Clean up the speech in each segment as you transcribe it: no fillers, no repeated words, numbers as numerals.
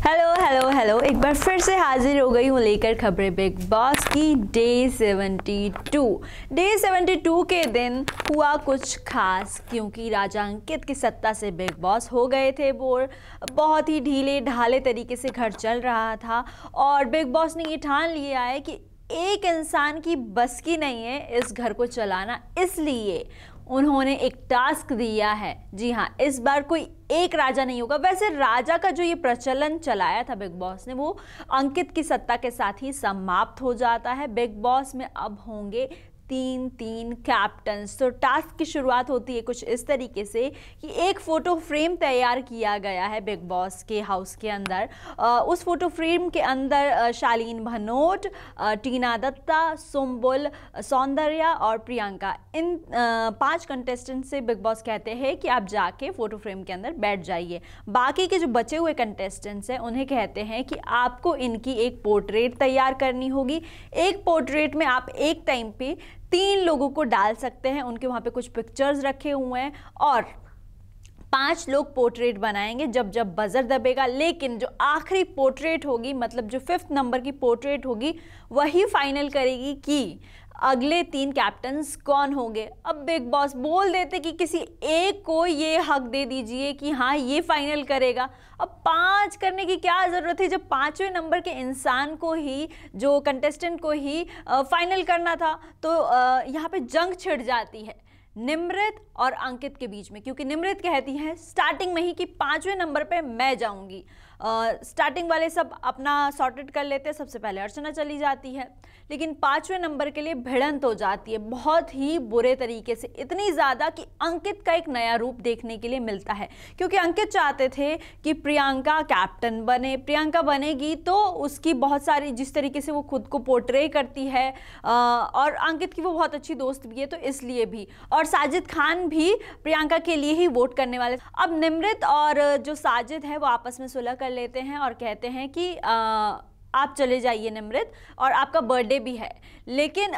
Hello hello hello, एक बार फिर से हाजिर हो गई हूँ लेकर खबरें बिग बॉस की डे 72 के दिन हुआ कुछ खास, क्योंकि राजा अंकित की सत्ता से बिग बॉस हो गए थे बोर। बहुत ही ढीले ढाले तरीके से घर चल रहा था और बिग बॉस ने ये ठान लिया है कि एक इंसान की बस की नहीं है इस घर को चलाना, इसलिए उन्होंने एक टास्क दिया है। जी हाँ, इस बार कोई एक राजा नहीं होगा। वैसे राजा का जो ये प्रचलन चलाया था बिग बॉस ने, वो अंकित की सत्ता के साथ ही समाप्त हो जाता है। बिग बॉस में अब होंगे तीन कैप्टन्स। तो टास्क की शुरुआत होती है कुछ इस तरीके से कि एक फोटो फ्रेम तैयार किया गया है बिग बॉस के हाउस के अंदर। उस फोटो फ्रेम के अंदर शालीन भनोट, टीना दत्ता, सुम्बुल, सौंदर्या और प्रियंका, इन 5 कंटेस्टेंट से बिग बॉस कहते हैं कि आप जाके फोटो फ्रेम के अंदर बैठ जाइए। बाकी के जो बचे हुए कंटेस्टेंट्स हैं उन्हें कहते हैं कि आपको इनकी एक पोर्ट्रेट तैयार करनी होगी। एक पोर्ट्रेट में आप एक टाइम पे 3 लोगों को डाल सकते हैं, उनके वहां पे कुछ पिक्चर्स रखे हुए हैं और 5 लोग पोर्ट्रेट बनाएंगे जब जब बजर दबेगा। लेकिन जो आखिरी पोर्ट्रेट होगी, मतलब जो 5th नंबर की पोर्ट्रेट होगी, वही फाइनल करेगी कि अगले 3 कैप्टन्स कौन होंगे। अब बिग बॉस बोल देते कि किसी एक को ये हक दे दीजिए कि हाँ ये फाइनल करेगा। अब 5 करने की क्या ज़रूरत है जब 5वें नंबर के इंसान को ही, जो कंटेस्टेंट को ही फाइनल करना था। तो यहाँ पे जंग छिड़ जाती है निम्रत और अंकित के बीच में, क्योंकि निम्रत कहती है स्टार्टिंग में ही कि 5वें नंबर पे मैं जाऊंगी। स्टार्टिंग वाले सब अपना सॉर्टेड कर लेते हैं, सबसे पहले अर्चना चली जाती है, लेकिन 5वें नंबर के लिए भिड़ंत हो जाती है बहुत ही बुरे तरीके से, इतनी ज़्यादा कि अंकित का एक नया रूप देखने के लिए मिलता है। क्योंकि अंकित चाहते थे कि प्रियंका कैप्टन बने, प्रियंका बनेगी तो उसकी बहुत सारी, जिस तरीके से वो खुद को पोर्ट्रे करती है, और अंकित की वो बहुत अच्छी दोस्त भी है, तो इसलिए भी, और साजिद खान भी प्रियंका के लिए ही वोट करने वाले। अब निम्रत और जो साजिद है वो आपस में सुलह कर लेते हैं और कहते हैं कि आप चले जाइए निम्रत, और आपका बर्थडे भी है। लेकिन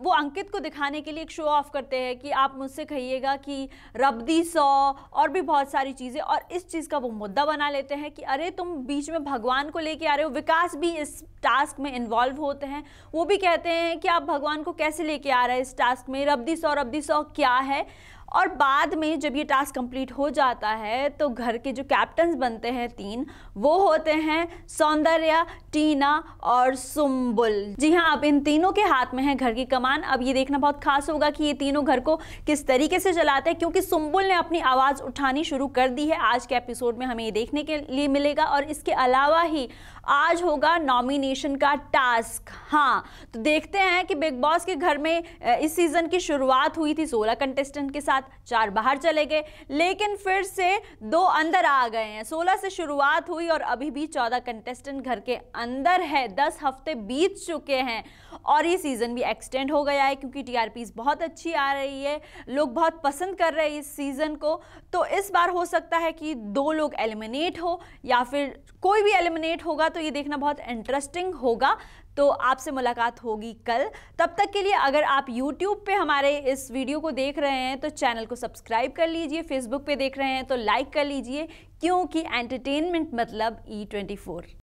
वो अंकित को दिखाने के लिए एक शो ऑफ करते हैं कि आप मुझसे कहिएगा कि रब्दी 100 और भी बहुत सारी चीज़ें, और इस चीज़ का वो मुद्दा बना लेते हैं कि अरे तुम बीच में भगवान को लेके आ रहे हो। विकास भी इस टास्क में इन्वॉल्व होते हैं, वो भी कहते हैं कि आप भगवान को कैसे लेके आ रहे हैं इस टास्क में, रब्दी 100 क्या है। और बाद में जब ये टास्क कंप्लीट हो जाता है तो घर के जो कैप्टन्स बनते हैं 3, वो होते हैं सौंदर्या, टीना और सुम्बुल। जी हाँ, अब इन तीनों के हाथ में है घर की कमान। अब ये देखना बहुत खास होगा कि ये तीनों घर को किस तरीके से चलाते हैं, क्योंकि सुम्बुल ने अपनी आवाज़ उठानी शुरू कर दी है। आज के एपिसोड में हमें ये देखने के लिए मिलेगा। और इसके अलावा ही आज होगा नॉमिनेशन का टास्क। हाँ, तो देखते हैं कि बिग बॉस के घर में इस सीजन की शुरुआत हुई थी 16 कंटेस्टेंट के साथ, 4 बाहर चले गए, लेकिन फिर से 2 अंदर आ गए हैं। 16 से शुरुआत हुई और अभी भी 14 कंटेस्टेंट घर के अंदर है। 10 हफ्ते बीत चुके हैं और ये सीजन भी एक्सटेंड हो गया है, क्योंकि टीआरपीज बहुत अच्छी आ रही है, लोग बहुत पसंद कर रहे हैं इस सीजन को। तो इस बार हो सकता है कि 2 लोग एलिमिनेट हो या फिर कोई भी एलिमिनेट होगा, तो ये देखना बहुत इंटरेस्टिंग होगा। तो आपसे मुलाकात होगी कल। तब तक के लिए अगर आप YouTube पे हमारे इस वीडियो को देख रहे हैं तो चैनल को सब्सक्राइब कर लीजिए, Facebook पे देख रहे हैं तो लाइक कर लीजिए, क्योंकि एंटरटेनमेंट मतलब E24।